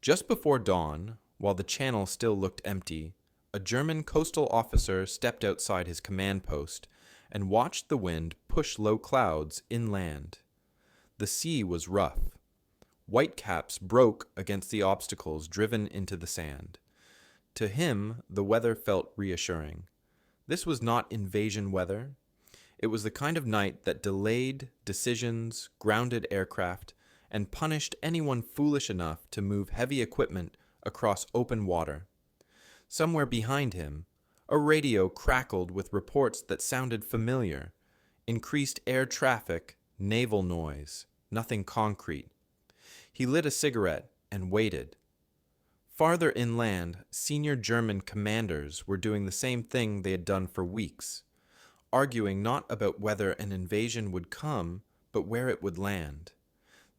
Just before dawn, while the channel still looked empty, a German coastal officer stepped outside his command post and watched the wind push low clouds inland. The sea was rough. Whitecaps broke against the obstacles driven into the sand. To him, the weather felt reassuring. This was not invasion weather. It was the kind of night that delayed decisions, grounded aircraft, and punished anyone foolish enough to move heavy equipment across open water. Somewhere behind him, a radio crackled with reports that sounded familiar. Increased air traffic, naval noise, nothing concrete. He lit a cigarette and waited. Farther inland, senior German commanders were doing the same thing they had done for weeks, arguing not about whether an invasion would come, but where it would land.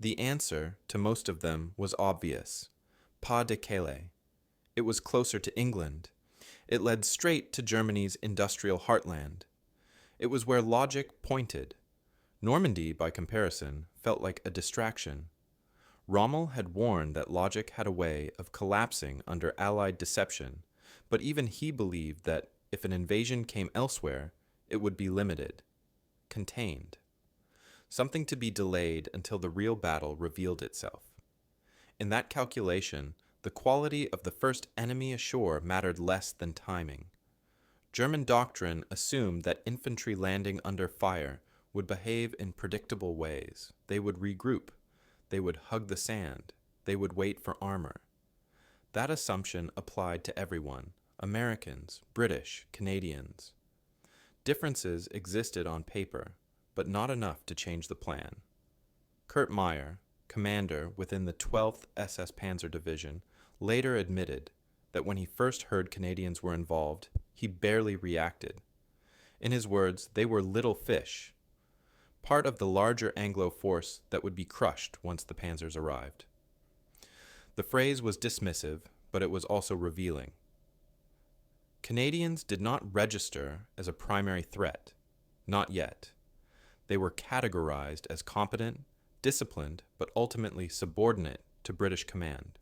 The answer, to most of them, was obvious. Pas de Calais. It was closer to England. It led straight to Germany's industrial heartland. It was where logic pointed. Normandy, by comparison, felt like a distraction. Rommel had warned that logic had a way of collapsing under Allied deception, but even he believed that if an invasion came elsewhere, it would be limited, contained. Something to be delayed until the real battle revealed itself. In that calculation, the quality of the first enemy ashore mattered less than timing. German doctrine assumed that infantry landing under fire would behave in predictable ways. They would regroup. They would hug the sand. They would wait for armor. That assumption applied to everyone, Americans, British, Canadians. Differences existed on paper, but not enough to change the plan. Kurt Meyer, commander within the 12th SS Panzer Division, later admitted that when he first heard Canadians were involved, he barely reacted. In his words, they were little fish, part of the larger Anglo force that would be crushed once the panzers arrived. The phrase was dismissive, but it was also revealing. Canadians did not register as a primary threat, not yet. They were categorized as competent, disciplined, but ultimately subordinate to British command.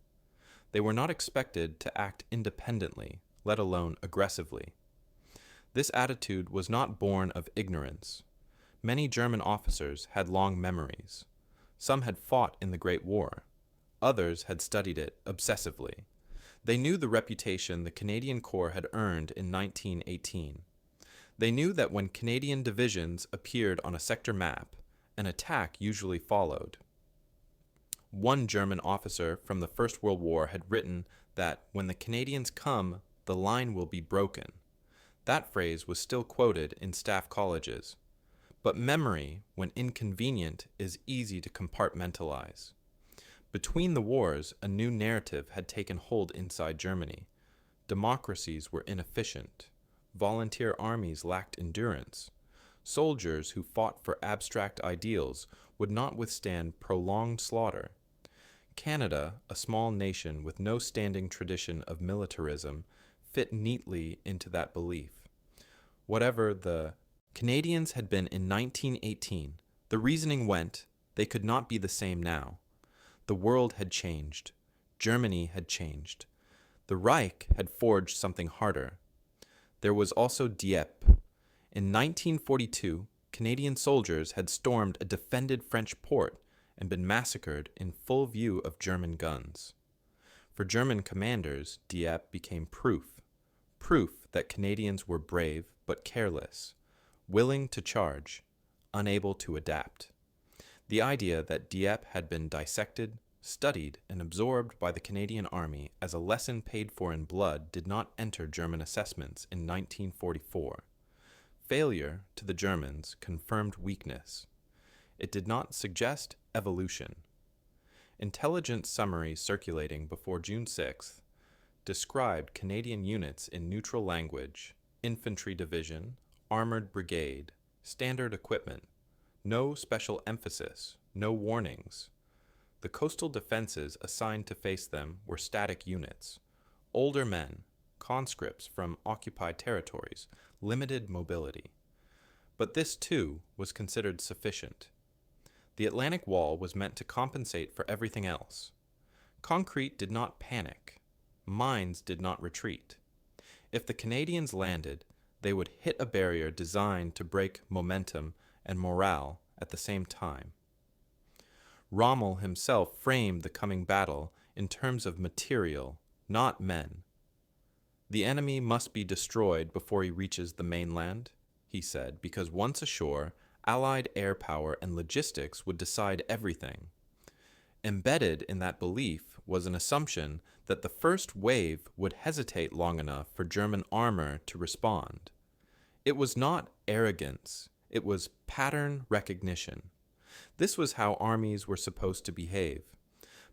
They were not expected to act independently, let alone aggressively. This attitude was not born of ignorance. Many German officers had long memories. Some had fought in the Great War. Others had studied it obsessively. They knew the reputation the Canadian Corps had earned in 1918. They knew that when Canadian divisions appeared on a sector map, an attack usually followed. One German officer from the First World War had written that when the Canadians come, the line will be broken. That phrase was still quoted in staff colleges. But memory, when inconvenient, is easy to compartmentalize. Between the wars, a new narrative had taken hold inside Germany. Democracies were inefficient. Volunteer armies lacked endurance. Soldiers who fought for abstract ideals would not withstand prolonged slaughter. Canada, a small nation with no standing tradition of militarism, fit neatly into that belief. Whatever the Canadians had been in 1918, the reasoning went, they could not be the same now. The world had changed. Germany had changed. The Reich had forged something harder. There was also Dieppe. In 1942, Canadian soldiers had stormed a defended French port and been massacred in full view of German guns. For German commanders, Dieppe became proof that Canadians were brave but careless, willing to charge, unable to adapt. The idea that Dieppe had been dissected, studied, and absorbed by the Canadian Army as a lesson paid for in blood did not enter German assessments in 1944. Failure, to the Germans, confirmed weakness. It did not suggest evolution. Intelligence summaries circulating before June 6th described Canadian units in neutral language, infantry division, armored brigade, standard equipment, no special emphasis, no warnings. The coastal defenses assigned to face them were static units. Older men, conscripts from occupied territories, limited mobility. But this, too, was considered sufficient. The Atlantic Wall was meant to compensate for everything else. Concrete did not panic. Mines did not retreat. If the Canadians landed, they would hit a barrier designed to break momentum and morale at the same time. Rommel himself framed the coming battle in terms of material, not men. The enemy must be destroyed before he reaches the mainland, he said, because once ashore, Allied air power and logistics would decide everything. Embedded in that belief was an assumption that the first wave would hesitate long enough for German armor to respond. It was not arrogance, it was pattern recognition. This was how armies were supposed to behave.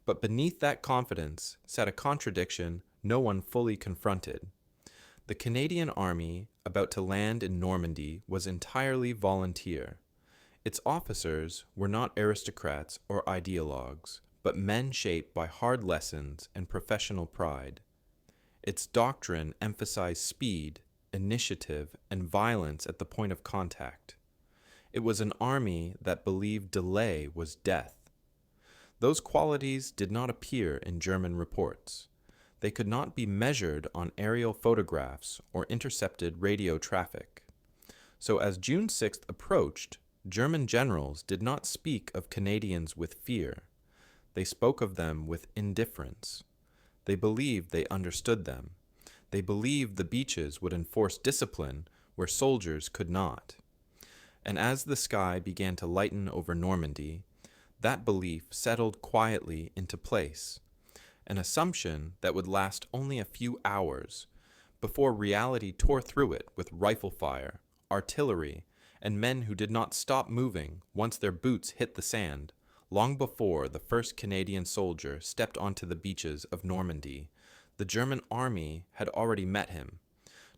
But beneath that confidence sat a contradiction no one fully confronted. The Canadian Army, about to land in Normandy, was entirely volunteer. Its officers were not aristocrats or ideologues, but men shaped by hard lessons and professional pride. Its doctrine emphasized speed, initiative, and violence at the point of contact. It was an army that believed delay was death. Those qualities did not appear in German reports. They could not be measured on aerial photographs or intercepted radio traffic. So as June 6th approached, German generals did not speak of Canadians with fear. They spoke of them with indifference. They believed they understood them. They believed the beaches would enforce discipline where soldiers could not. And as the sky began to lighten over Normandy, that belief settled quietly into place, an assumption that would last only a few hours before reality tore through it with rifle fire, artillery, and men who did not stop moving once their boots hit the sand, long before the first Canadian soldier stepped onto the beaches of Normandy. The German army had already met him,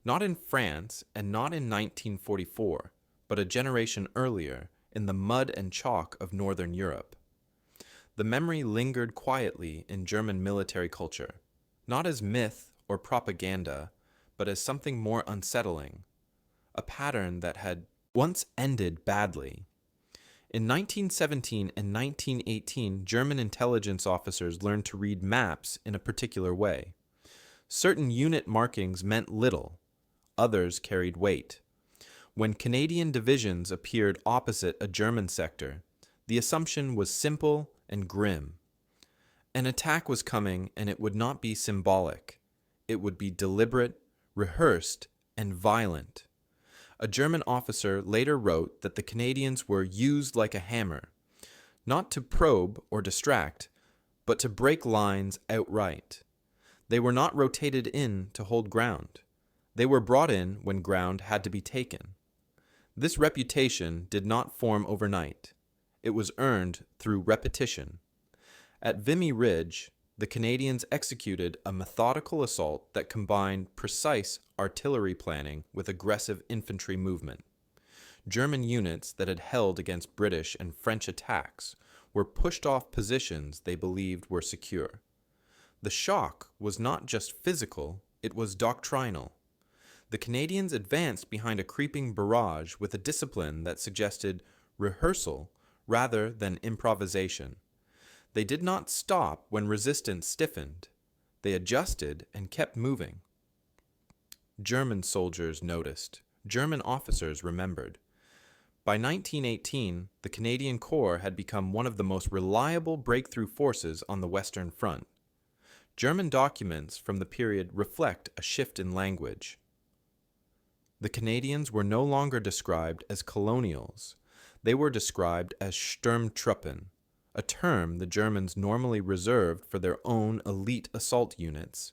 not in France and not in 1944, but a generation earlier in the mud and chalk of Northern Europe. The memory lingered quietly in German military culture, not as myth or propaganda, but as something more unsettling, a pattern that had once ended badly. In 1917 and 1918, German intelligence officers learned to read maps in a particular way. Certain unit markings meant little, others carried weight. When Canadian divisions appeared opposite a German sector, the assumption was simple and grim. An attack was coming, and it would not be symbolic. It would be deliberate, rehearsed, and violent. A German officer later wrote that the Canadians were used like a hammer, not to probe or distract, but to break lines outright. They were not rotated in to hold ground. They were brought in when ground had to be taken. This reputation did not form overnight. It was earned through repetition. At Vimy Ridge, the Canadians executed a methodical assault that combined precise artillery planning with aggressive infantry movement. German units that had held against British and French attacks were pushed off positions they believed were secure. The shock was not just physical, it was doctrinal. The Canadians advanced behind a creeping barrage with a discipline that suggested rehearsal rather than improvisation. They did not stop when resistance stiffened. They adjusted and kept moving. German soldiers noticed. German officers remembered. By 1918, the Canadian Corps had become one of the most reliable breakthrough forces on the Western Front. German documents from the period reflect a shift in language. The Canadians were no longer described as colonials. They were described as Sturmtruppen, a term the Germans normally reserved for their own elite assault units.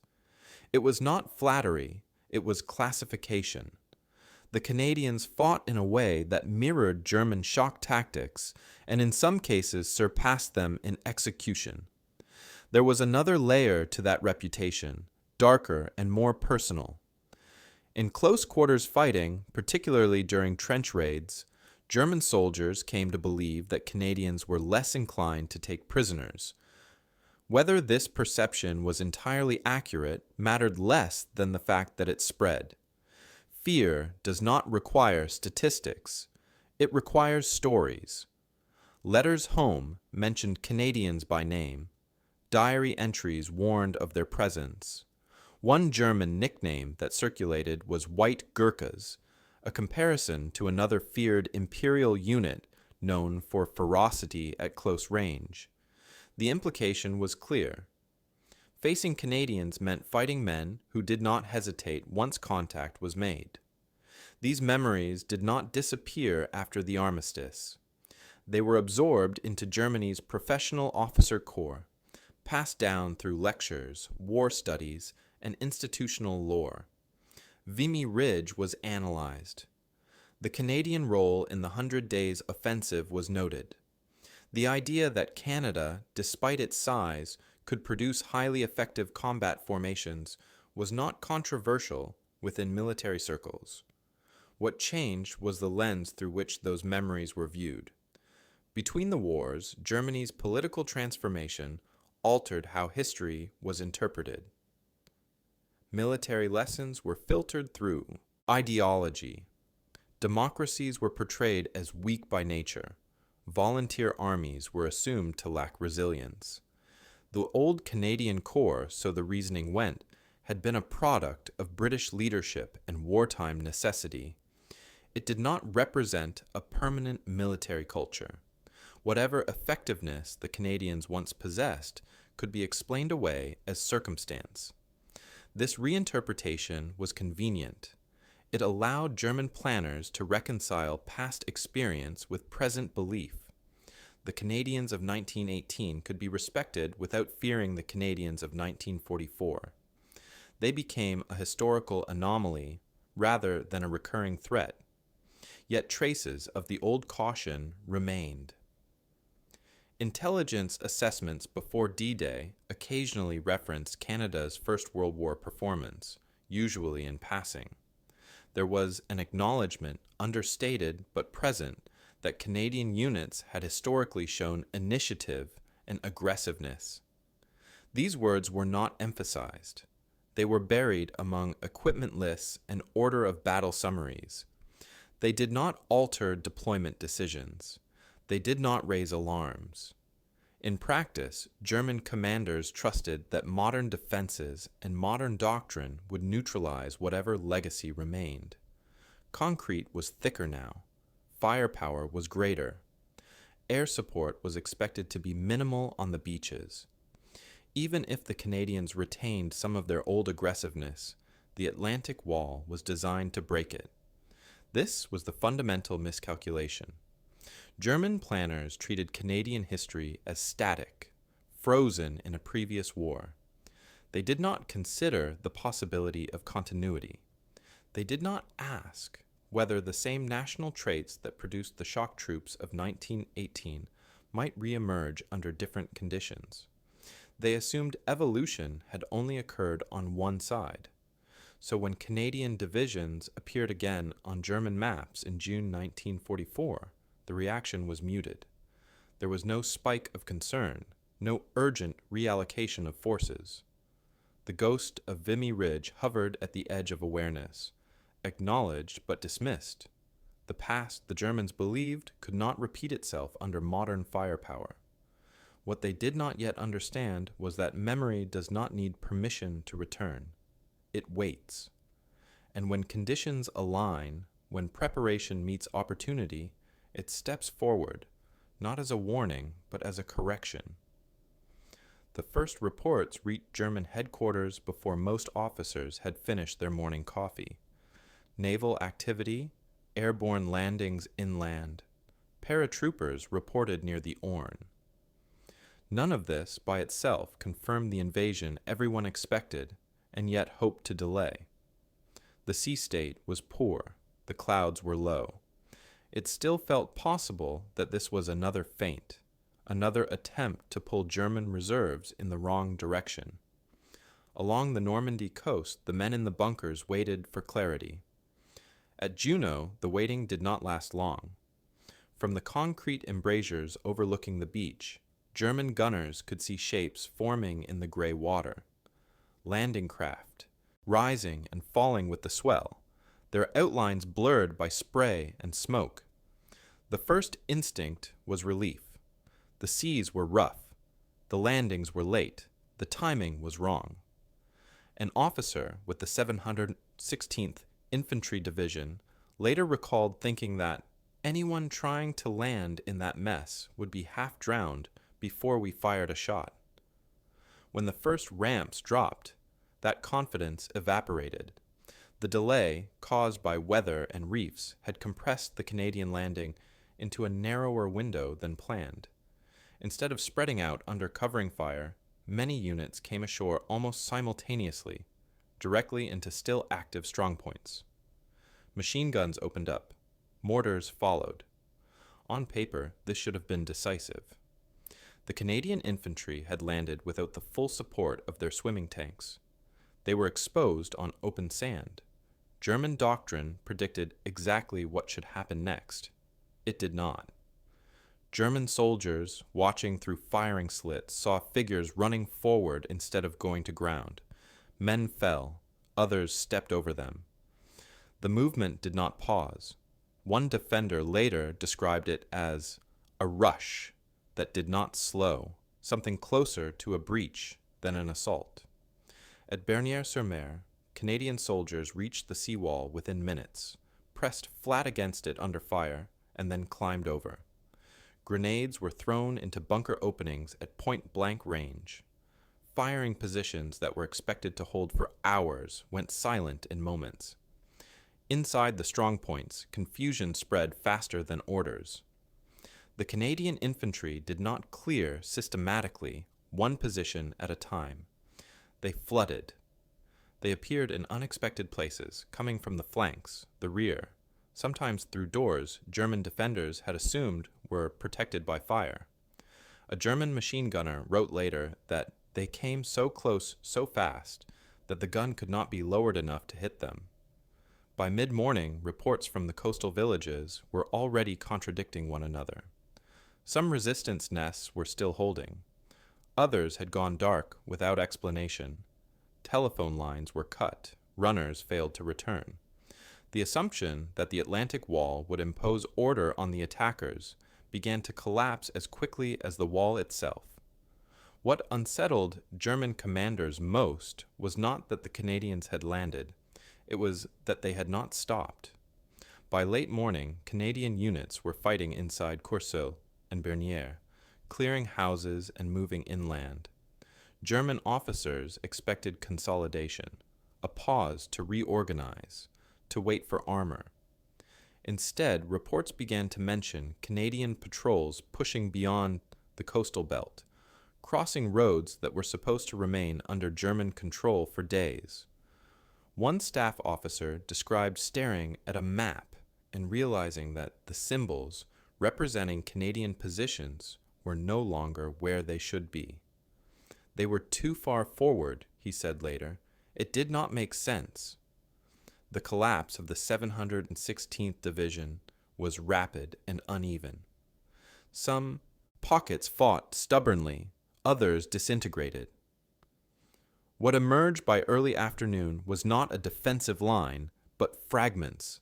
It was not flattery, it was classification. The Canadians fought in a way that mirrored German shock tactics and in some cases surpassed them in execution. There was another layer to that reputation, darker and more personal. In close quarters fighting, particularly during trench raids, German soldiers came to believe that Canadians were less inclined to take prisoners. Whether this perception was entirely accurate mattered less than the fact that it spread. Fear does not require statistics. It requires stories. Letters home mentioned Canadians by name. Diary entries warned of their presence. One German nickname that circulated was White Gurkhas, a comparison to another feared imperial unit known for ferocity at close range. The implication was clear. Facing Canadians meant fighting men who did not hesitate once contact was made. These memories did not disappear after the armistice. They were absorbed into Germany's professional officer corps, passed down through lectures, war studies, and institutional lore. Vimy Ridge was analyzed. The Canadian role in the 100 Days Offensive was noted. The idea that Canada, despite its size, could produce highly effective combat formations was not controversial within military circles. What changed was the lens through which those memories were viewed. Between the wars, Germany's political transformation altered how history was interpreted. Military lessons were filtered through ideology. Democracies were portrayed as weak by nature. Volunteer armies were assumed to lack resilience. The old Canadian Corps, so the reasoning went, had been a product of British leadership and wartime necessity. It did not represent a permanent military culture. Whatever effectiveness the Canadians once possessed could be explained away as circumstance. This reinterpretation was convenient. It allowed German planners to reconcile past experience with present belief. The Canadians of 1918 could be respected without fearing the Canadians of 1944. They became a historical anomaly rather than a recurring threat. Yet traces of the old caution remained. Intelligence assessments before D-Day occasionally referenced Canada's First World War performance, usually in passing. There was an acknowledgement, understated but present, that Canadian units had historically shown initiative and aggressiveness. These words were not emphasized. They were buried among equipment lists and order of battle summaries. They did not alter deployment decisions. They did not raise alarms. In practice, German commanders trusted that modern defenses and modern doctrine would neutralize whatever legacy remained. Concrete was thicker now. Firepower was greater. Air support was expected to be minimal on the beaches. Even if the Canadians retained some of their old aggressiveness, the Atlantic Wall was designed to break it. This was the fundamental miscalculation. German planners treated Canadian history as static, frozen in a previous war. They did not consider the possibility of continuity. They did not ask whether the same national traits that produced the shock troops of 1918 might reemerge under different conditions. They assumed evolution had only occurred on one side. So when Canadian divisions appeared again on German maps in June 1944, the reaction was muted. There was no spike of concern, no urgent reallocation of forces. The ghost of Vimy Ridge hovered at the edge of awareness, acknowledged but dismissed. The past, the Germans believed, could not repeat itself under modern firepower. What they did not yet understand was that memory does not need permission to return. It waits. And when conditions align, when preparation meets opportunity, it steps forward, not as a warning, but as a correction. The first reports reached German headquarters before most officers had finished their morning coffee. Naval activity, airborne landings inland. Paratroopers reported near the Orne. None of this, by itself, confirmed the invasion everyone expected, and yet hoped to delay. The sea state was poor, the clouds were low. It still felt possible that this was another feint, another attempt to pull German reserves in the wrong direction. Along the Normandy coast, the men in the bunkers waited for clarity. At Juneau, the waiting did not last long. From the concrete embrasures overlooking the beach, German gunners could see shapes forming in the gray water. Landing craft, rising and falling with the swell, their outlines blurred by spray and smoke. The first instinct was relief. The seas were rough. The landings were late. The timing was wrong. An officer with the 716th Infantry Division later recalled thinking that anyone trying to land in that mess would be half drowned before we fired a shot. When the first ramps dropped, that confidence evaporated. The delay, caused by weather and reefs, had compressed the Canadian landing into a narrower window than planned. Instead of spreading out under covering fire, many units came ashore almost simultaneously, directly into still active strongpoints. Machine guns opened up. Mortars followed. On paper, this should have been decisive. The Canadian infantry had landed without the full support of their swimming tanks. They were exposed on open sand. German doctrine predicted exactly what should happen next. It did not. German soldiers, watching through firing slits, saw figures running forward instead of going to ground. Men fell. Others stepped over them. The movement did not pause. One defender later described it as a rush that did not slow, something closer to a breach than an assault. At Bernières-sur-Mer, Canadian soldiers reached the seawall within minutes, pressed flat against it under fire, and then climbed over. Grenades were thrown into bunker openings at point-blank range. Firing positions that were expected to hold for hours went silent in moments. Inside the strongpoints, confusion spread faster than orders. The Canadian infantry did not clear systematically, one position at a time. They flooded. They appeared in unexpected places, coming from the flanks, the rear, sometimes through doors German defenders had assumed were protected by fire. A German machine gunner wrote later that they came so close so fast that the gun could not be lowered enough to hit them. By mid-morning, reports from the coastal villages were already contradicting one another. Some resistance nests were still holding. Others had gone dark without explanation. Telephone lines were cut. Runners failed to return. The assumption that the Atlantic Wall would impose order on the attackers began to collapse as quickly as the wall itself. What unsettled German commanders most was not that the Canadians had landed. It was that they had not stopped. By late morning, Canadian units were fighting inside Courseulles and Bernières, clearing houses and moving inland. German officers expected consolidation, a pause to reorganize, to wait for armor. Instead, reports began to mention Canadian patrols pushing beyond the coastal belt, crossing roads that were supposed to remain under German control for days. One staff officer described staring at a map and realizing that the symbols representing Canadian positions were no longer where they should be. They were too far forward, he said later. It did not make sense. The collapse of the 716th Division was rapid and uneven. Some pockets fought stubbornly, others disintegrated. What emerged by early afternoon was not a defensive line, but fragments,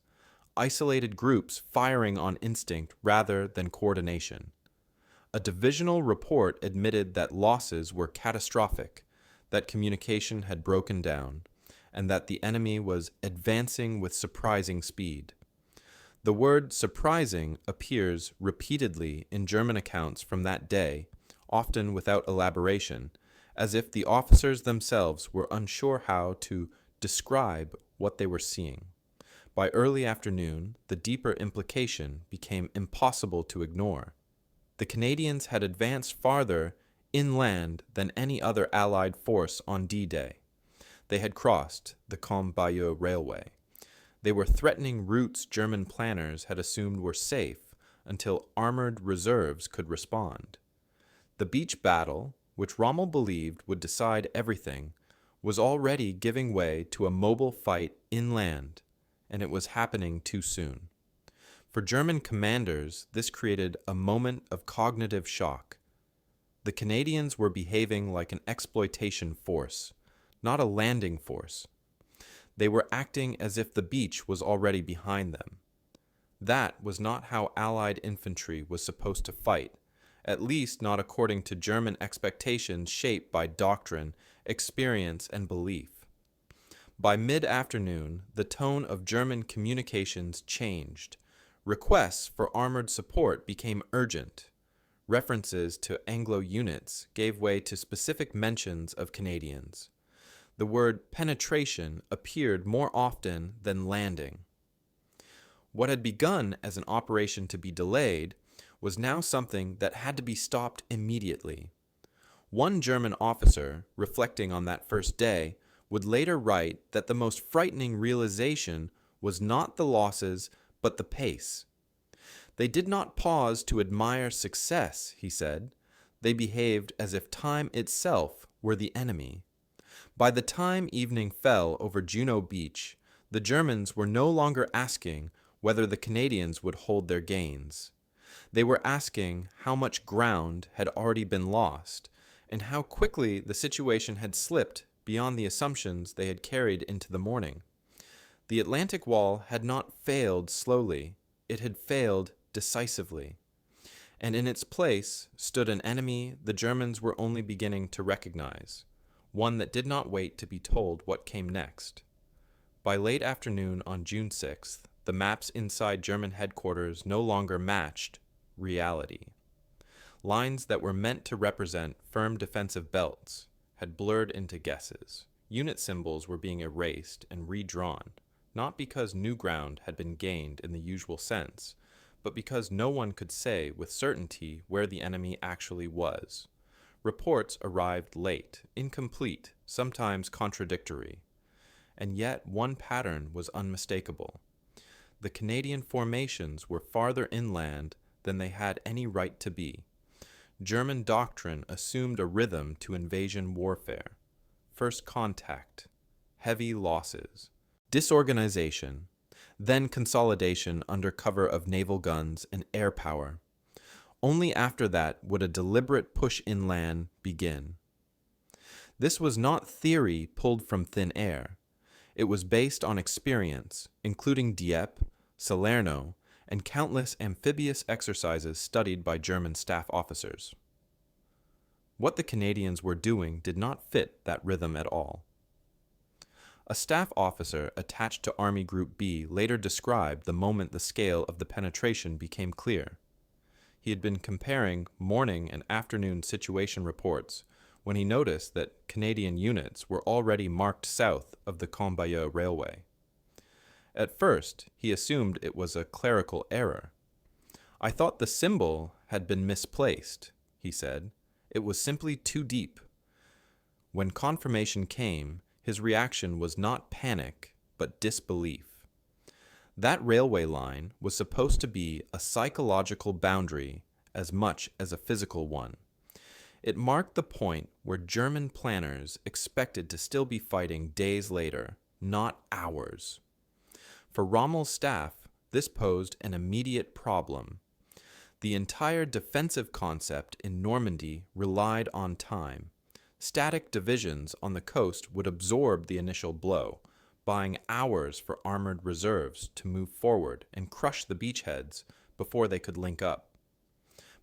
isolated groups firing on instinct rather than coordination. A divisional report admitted that losses were catastrophic, that communication had broken down, and that the enemy was advancing with surprising speed. The word surprising appears repeatedly in German accounts from that day, often without elaboration, as if the officers themselves were unsure how to describe what they were seeing. By early afternoon, the deeper implication became impossible to ignore. The Canadians had advanced farther inland than any other Allied force on D-Day. They had crossed the Combe-Bayeux Railway. They were threatening routes German planners had assumed were safe until armored reserves could respond. The beach battle, which Rommel believed would decide everything, was already giving way to a mobile fight inland, and it was happening too soon. For German commanders, this created a moment of cognitive shock. The Canadians were behaving like an exploitation force, not a landing force. They were acting as if the beach was already behind them. That was not how Allied infantry was supposed to fight, at least not according to German expectations shaped by doctrine, experience, and belief. By mid-afternoon, the tone of German communications changed. Requests for armored support became urgent. References to Anglo units gave way to specific mentions of Canadians. The word penetration appeared more often than landing. What had begun as an operation to be delayed was now something that had to be stopped immediately. One German officer, reflecting on that first day, would later write that the most frightening realization was not the losses, but the pace. They did not pause to admire success, he said. They behaved as if time itself were the enemy. By the time evening fell over Juno Beach, the Germans were no longer asking whether the Canadians would hold their gains. They were asking how much ground had already been lost, and how quickly the situation had slipped beyond the assumptions they had carried into the morning. The Atlantic Wall had not failed slowly, it had failed decisively. And in its place stood an enemy the Germans were only beginning to recognize, one that did not wait to be told what came next. By late afternoon on June 6th, the maps inside German headquarters no longer matched reality. Lines that were meant to represent firm defensive belts had blurred into guesses. Unit symbols were being erased and redrawn, not because new ground had been gained in the usual sense, but because no one could say with certainty where the enemy actually was. Reports arrived late, incomplete, sometimes contradictory. And yet one pattern was unmistakable. The Canadian formations were farther inland than they had any right to be. German doctrine assumed a rhythm to invasion warfare. First contact, heavy losses, disorganization, then consolidation under cover of naval guns and air power. Only after that would a deliberate push inland begin. This was not theory pulled from thin air. It was based on experience, including Dieppe, Salerno, and countless amphibious exercises studied by German staff officers. What the Canadians were doing did not fit that rhythm at all. A staff officer attached to Army Group B later described the moment the scale of the penetration became clear. He had been comparing morning and afternoon situation reports when he noticed that Canadian units were already marked south of the Cambayeux Railway. At first, he assumed it was a clerical error. "I thought the symbol had been misplaced," he said. "It was simply too deep." When confirmation came, his reaction was not panic, but disbelief. That railway line was supposed to be a psychological boundary as much as a physical one. It marked the point where German planners expected to still be fighting days later, not hours. For Rommel's staff, this posed an immediate problem. The entire defensive concept in Normandy relied on time. Static divisions on the coast would absorb the initial blow, buying hours for armored reserves to move forward and crush the beachheads before they could link up.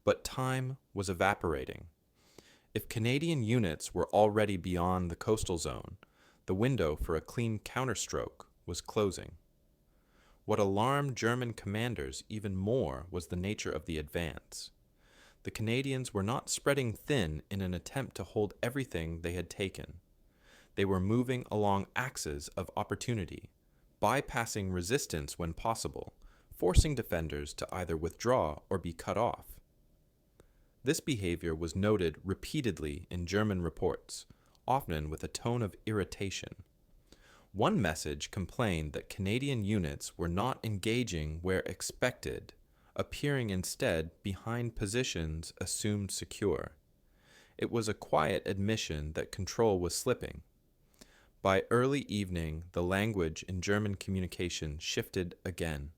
But time was evaporating. If Canadian units were already beyond the coastal zone, the window for a clean counterstroke was closing. What alarmed German commanders even more was the nature of the advance. The Canadians were not spreading thin in an attempt to hold everything they had taken. They were moving along axes of opportunity, bypassing resistance when possible, forcing defenders to either withdraw or be cut off. This behavior was noted repeatedly in German reports, often with a tone of irritation. One message complained that Canadian units were not engaging where expected, appearing instead behind positions assumed secure. It was a quiet admission that control was slipping. By early evening, the language in German communication shifted again.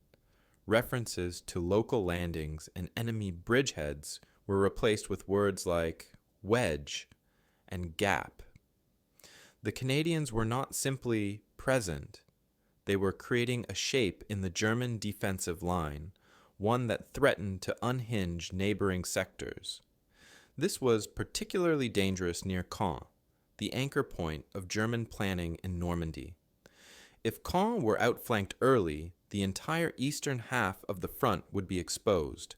References to local landings and enemy bridgeheads were replaced with words like wedge and gap. The Canadians were not simply present. They were creating a shape in the German defensive line, one that threatened to unhinge neighboring sectors. This was particularly dangerous near Caen, the anchor point of German planning in Normandy. If Caen were outflanked early, the entire eastern half of the front would be exposed.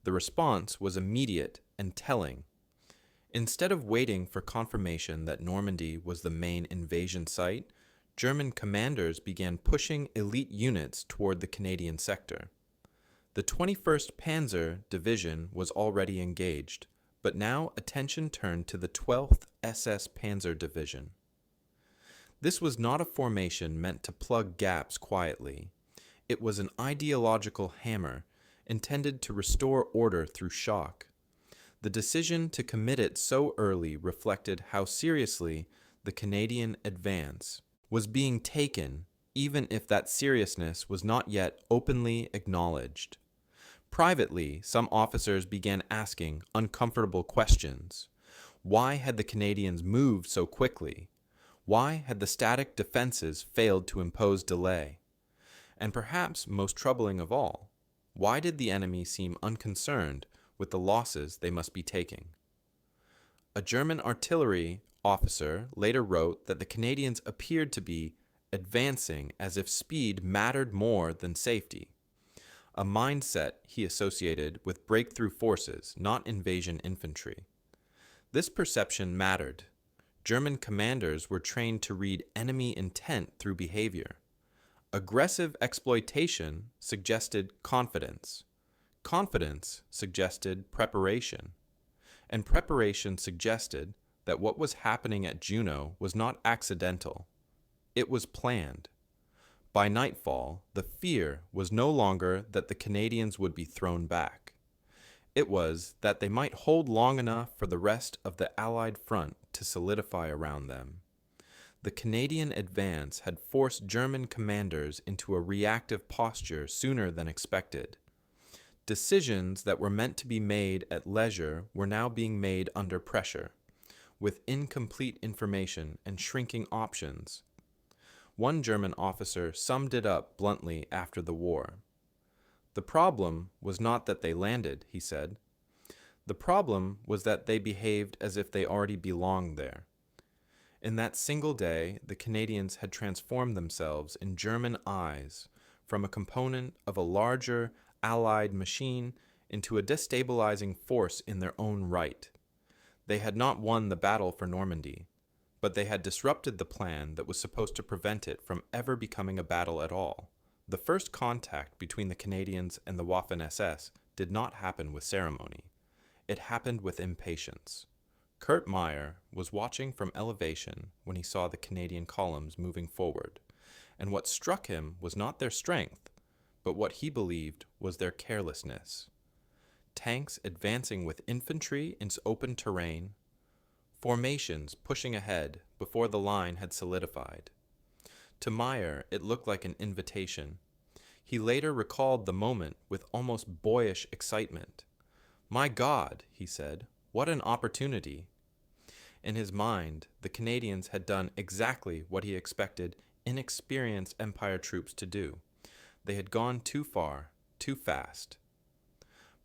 The response was immediate and telling. Instead of waiting for confirmation that Normandy was the main invasion site, German commanders began pushing elite units toward the Canadian sector. The 21st Panzer Division was already engaged, but now attention turned to the 12th SS Panzer Division. This was not a formation meant to plug gaps quietly. It was an ideological hammer intended to restore order through shock. The decision to commit it so early reflected how seriously the Canadian advance was being taken, even if that seriousness was not yet openly acknowledged. Privately, some officers began asking uncomfortable questions. Why had the Canadians moved so quickly? Why had the static defenses failed to impose delay? And perhaps most troubling of all, why did the enemy seem unconcerned with the losses they must be taking? A German artillery officer later wrote that the Canadians appeared to be advancing as if speed mattered more than safety, a mindset he associated with breakthrough forces, not invasion infantry. This perception mattered. German commanders were trained to read enemy intent through behavior. Aggressive exploitation suggested confidence. Confidence suggested preparation. And preparation suggested that what was happening at Juno was not accidental. It was planned. By nightfall, the fear was no longer that the Canadians would be thrown back. It was that they might hold long enough for the rest of the Allied front to solidify around them. The Canadian advance had forced German commanders into a reactive posture sooner than expected. Decisions that were meant to be made at leisure were now being made under pressure, with incomplete information and shrinking options. One German officer summed it up bluntly after the war. The problem was not that they landed, he said. The problem was that they behaved as if they already belonged there. In that single day, the Canadians had transformed themselves in German eyes from a component of a larger Allied machine into a destabilizing force in their own right. They had not won the battle for Normandy, but they had disrupted the plan that was supposed to prevent it from ever becoming a battle at all. The first contact between the Canadians and the Waffen-SS did not happen with ceremony. It happened with impatience. Kurt Meyer was watching from elevation when he saw the Canadian columns moving forward, and what struck him was not their strength, but what he believed was their carelessness. Tanks advancing with infantry in open terrain, formations pushing ahead before the line had solidified. To Meyer, it looked like an invitation. He later recalled the moment with almost boyish excitement. "My God," he said, "what an opportunity." In his mind, the Canadians had done exactly what he expected inexperienced Empire troops to do. They had gone too far, too fast.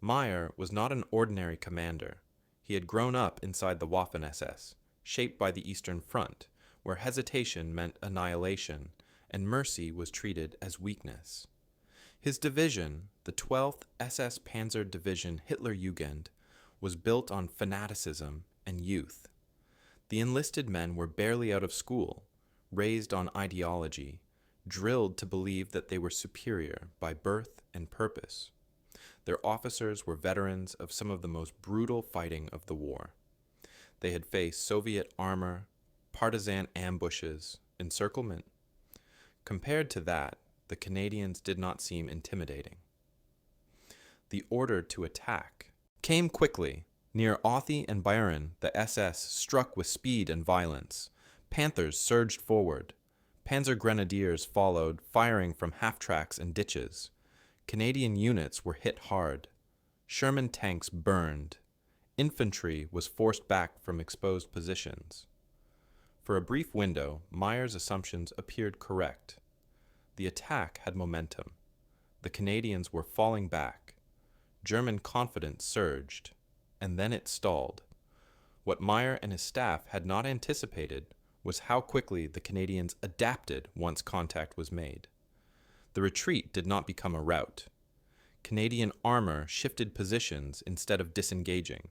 Meyer was not an ordinary commander. He had grown up inside the Waffen-SS, shaped by the Eastern Front, where hesitation meant annihilation, and mercy was treated as weakness. His division, the 12th SS Panzer Division Hitlerjugend, was built on fanaticism and youth. The enlisted men were barely out of school, raised on ideology, drilled to believe that they were superior by birth and purpose. Their officers were veterans of some of the most brutal fighting of the war. They had faced Soviet armor, partisan ambushes, encirclement. Compared to that, the Canadians did not seem intimidating. The order to attack came quickly. Near Authie and Bayern, the SS struck with speed and violence. Panthers surged forward. Panzer Grenadiers followed, firing from half-tracks and ditches. Canadian units were hit hard. Sherman tanks burned. Infantry was forced back from exposed positions. For a brief window, Meyer's assumptions appeared correct. The attack had momentum. The Canadians were falling back. German confidence surged. and then it stalled. What Meyer and his staff had not anticipated was how quickly the Canadians adapted once contact was made. The retreat did not become a rout. Canadian armor shifted positions instead of disengaging.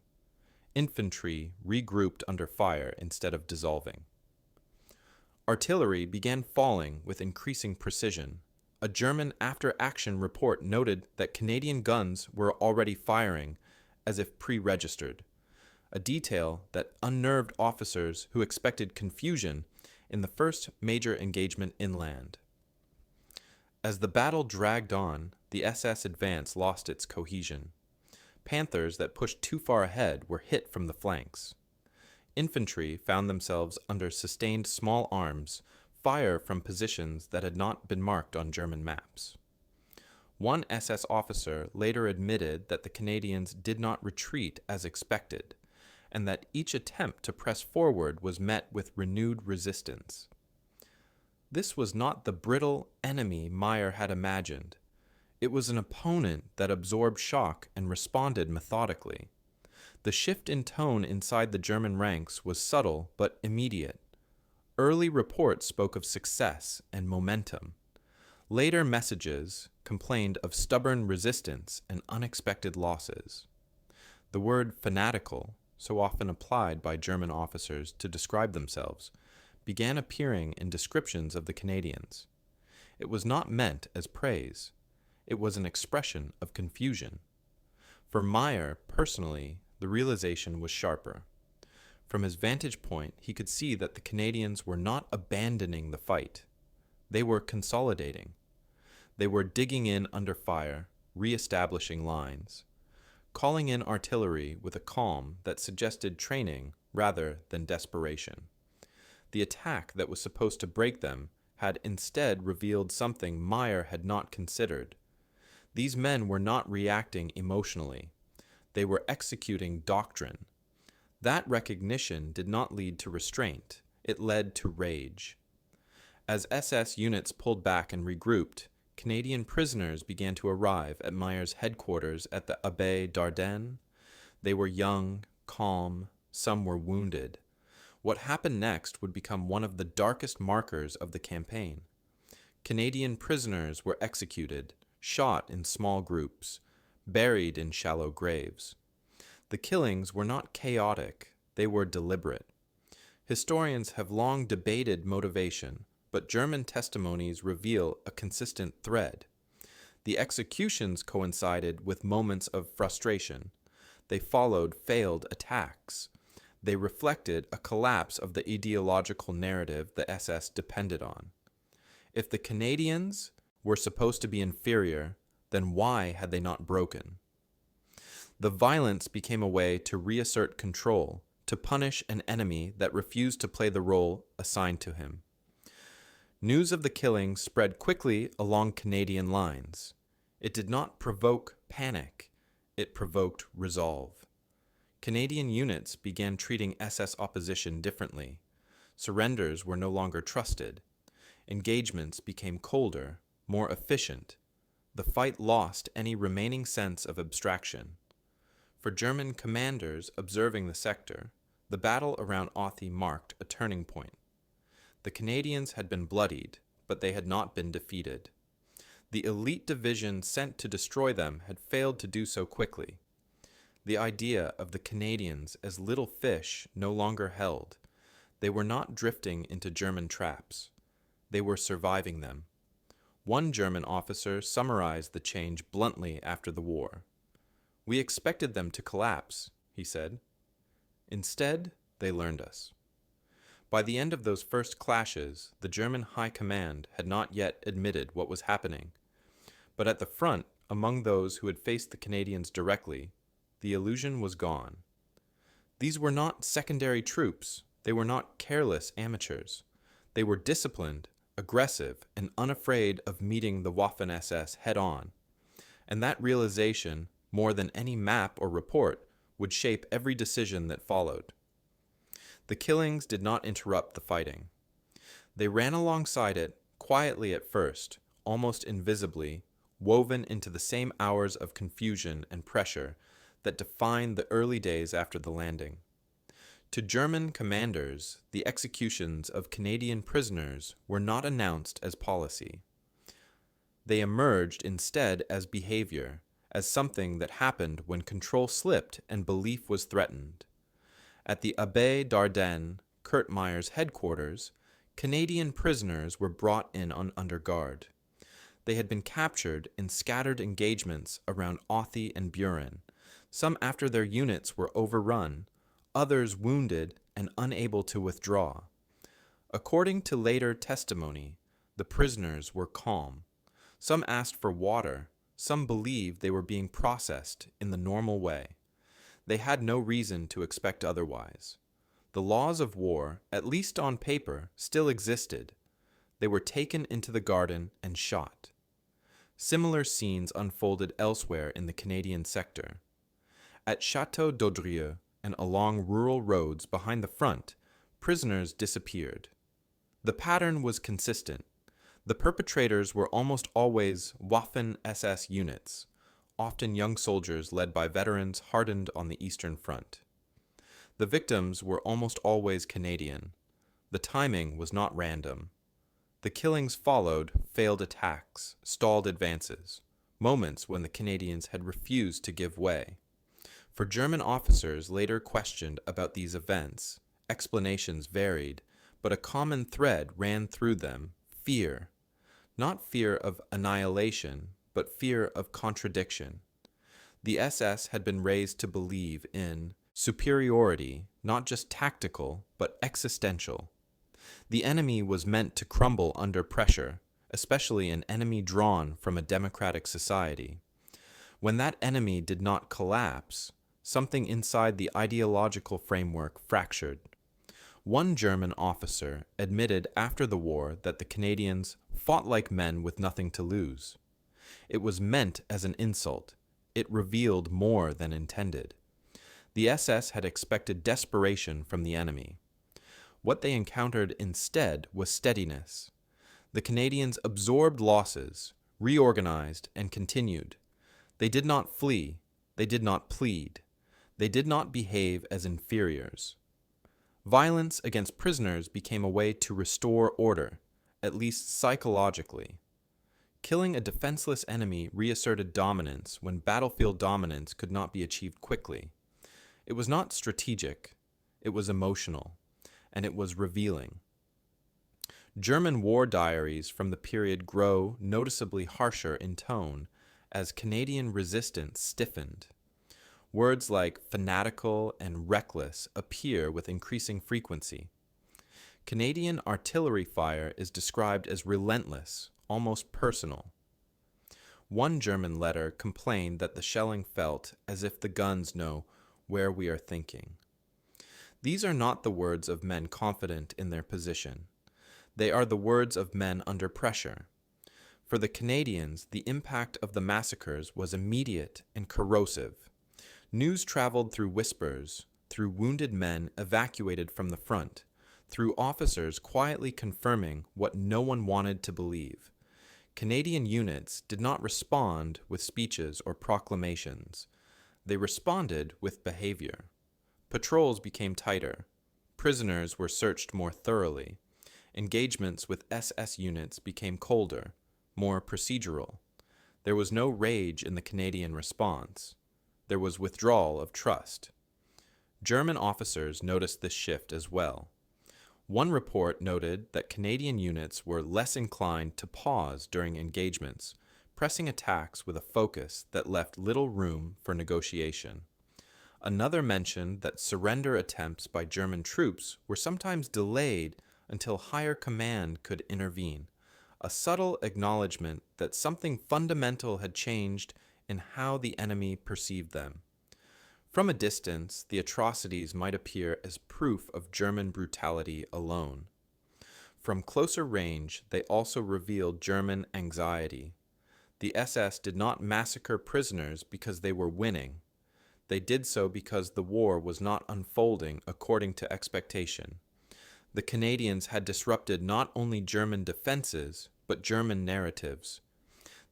Infantry regrouped under fire instead of dissolving. Artillery began falling with increasing precision. A German after-action report noted that Canadian guns were already firing as if pre-registered, a detail that unnerved officers who expected confusion in the first major engagement inland. As the battle dragged on, the SS advance lost its cohesion. Panthers that pushed too far ahead were hit from the flanks. Infantry found themselves under sustained small arms fire from positions that had not been marked on German maps. One SS officer later admitted that the Canadians did not retreat as expected, and that each attempt to press forward was met with renewed resistance. This was not the brittle enemy Meyer had imagined. It was an opponent that absorbed shock and responded methodically. The shift in tone inside the German ranks was subtle but immediate. Early reports spoke of success and momentum. Later messages complained of stubborn resistance and unexpected losses. The word fanatical, so often applied by German officers to describe themselves, began appearing in descriptions of the Canadians. It was not meant as praise. It was an expression of confusion. For Meyer, personally, the realization was sharper. From his vantage point, he could see that the Canadians were not abandoning the fight. They were consolidating. They were digging in under fire, re-establishing lines, calling in artillery with a calm that suggested training rather than desperation. The attack that was supposed to break them had instead revealed something Meyer had not considered. These men were not reacting emotionally. They were executing doctrine. That recognition did not lead to restraint. It led to rage. As SS units pulled back and regrouped, Canadian prisoners began to arrive at Meyer's headquarters at the Abbaye d'Ardenne. They were young, calm, some were wounded. What happened next would become one of the darkest markers of the campaign. Canadian prisoners were executed, shot in small groups, buried in shallow graves. The killings were not chaotic, they were deliberate. Historians have long debated motivation, but German testimonies reveal a consistent thread. The executions coincided with moments of frustration. They followed failed attacks. They reflected a collapse of the ideological narrative the SS depended on. If the Canadians were supposed to be inferior, then why had they not broken? The violence became a way to reassert control, to punish an enemy that refused to play the role assigned to him. News of the killing spread quickly along Canadian lines. It did not provoke panic, it provoked resolve. Canadian units began treating SS opposition differently. Surrenders were no longer trusted. Engagements became colder, more efficient. The fight lost any remaining sense of abstraction. For German commanders observing the sector, the battle around Authie marked a turning point. The Canadians had been bloodied, but they had not been defeated. The elite division sent to destroy them had failed to do so quickly. The idea of the Canadians as little fish no longer held. They were not drifting into German traps. They were surviving them. One German officer summarized the change bluntly after the war. "We expected them to collapse," he said. "Instead, they learned us." By the end of those first clashes, the German High Command had not yet admitted what was happening. But at the front, among those who had faced the Canadians directly, the illusion was gone. These were not secondary troops. They were not careless amateurs. They were disciplined, aggressive, and unafraid of meeting the Waffen-SS head-on. And that realization, more than any map or report, would shape every decision that followed. The killings did not interrupt the fighting. They ran alongside it, quietly at first, almost invisibly, woven into the same hours of confusion and pressure that defined the early days after the landing. To German commanders, the executions of Canadian prisoners were not announced as policy. They emerged instead as behavior, as something that happened when control slipped and belief was threatened. At the Abbaye d'Ardennes, Kurt Meyer's headquarters, Canadian prisoners were brought in under guard. They had been captured in scattered engagements around Authie and Buren, some after their units were overrun, others wounded and unable to withdraw. According to later testimony, the prisoners were calm. Some asked for water, some believed they were being processed in the normal way. They had no reason to expect otherwise. The laws of war, at least on paper, still existed. They were taken into the garden and shot. Similar scenes unfolded elsewhere in the Canadian sector. At Château d'Audrieu and along rural roads behind the front, prisoners disappeared. The pattern was consistent. The perpetrators were almost always Waffen-SS units, often young soldiers led by veterans hardened on the Eastern Front. The victims were almost always Canadian. The timing was not random. The killings followed failed attacks, stalled advances, moments when the Canadians had refused to give way. For German officers later questioned about these events, explanations varied, but a common thread ran through them: fear. Not fear of annihilation, but fear of contradiction. The SS had been raised to believe in superiority, not just tactical, but existential. The enemy was meant to crumble under pressure, especially an enemy drawn from a democratic society. When that enemy did not collapse, something inside the ideological framework fractured. One German officer admitted after the war that the Canadians fought like men with nothing to lose. It was meant as an insult. It revealed more than intended. The SS had expected desperation from the enemy. What they encountered instead was steadiness. The Canadians absorbed losses, reorganized, and continued. They did not flee. They did not plead. They did not behave as inferiors. Violence against prisoners became a way to restore order, at least psychologically. Killing a defenseless enemy reasserted dominance when battlefield dominance could not be achieved quickly. It was not strategic, it was emotional, and it was revealing. German war diaries from the period grow noticeably harsher in tone as Canadian resistance stiffened. Words like fanatical and reckless appear with increasing frequency. Canadian artillery fire is described as relentless, almost personal. One German letter complained that the shelling felt as if the guns know where we are thinking. These are not the words of men confident in their position. They are the words of men under pressure. For the Canadians, the impact of the massacres was immediate and corrosive. News traveled through whispers, through wounded men evacuated from the front, through officers quietly confirming what no one wanted to believe. Canadian units did not respond with speeches or proclamations. They responded with behavior. Patrols became tighter. Prisoners were searched more thoroughly. Engagements with SS units became colder, more procedural. There was no rage in the Canadian response. There was withdrawal of trust. German officers noticed this shift as well. One report noted that Canadian units were less inclined to pause during engagements, pressing attacks with a focus that left little room for negotiation. Another mentioned that surrender attempts by German troops were sometimes delayed until higher command could intervene, a subtle acknowledgement that something fundamental had changed in how the enemy perceived them. From a distance, the atrocities might appear as proof of German brutality alone. From closer range, they also revealed German anxiety. The SS did not massacre prisoners because they were winning. They did so because the war was not unfolding according to expectation. The Canadians had disrupted not only German defenses, but German narratives.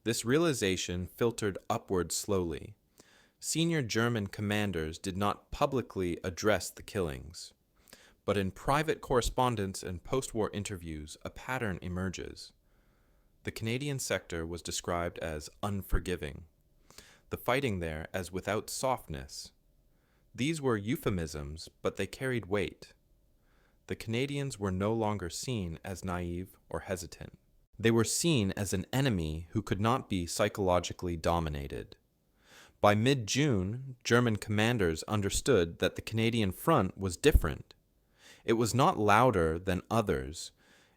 This realization filtered upward slowly. Senior German commanders did not publicly address the killings, but in private correspondence and post-war interviews, a pattern emerges. The Canadian sector was described as unforgiving, the fighting there as without softness. These were euphemisms, but they carried weight. The Canadians were no longer seen as naive or hesitant. They were seen as an enemy who could not be psychologically dominated. By mid-June, German commanders understood that the Canadian front was different. It was not louder than others.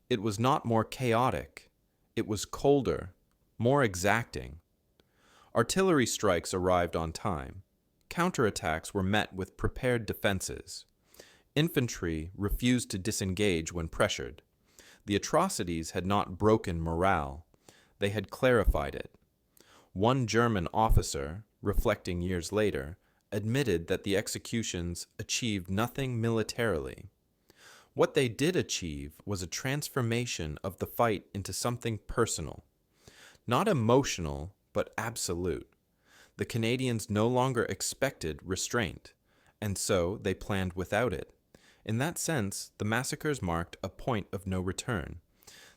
It was not more chaotic. It was colder, more exacting. Artillery strikes arrived on time. Counterattacks were met with prepared defenses. Infantry refused to disengage when pressured. The atrocities had not broken morale. They had clarified it. One German officer, reflecting years later, admitted that the executions achieved nothing militarily. What they did achieve was a transformation of the fight into something personal. Not emotional, but absolute. The Canadians no longer expected restraint, and so they planned without it. In that sense, the massacres marked a point of no return.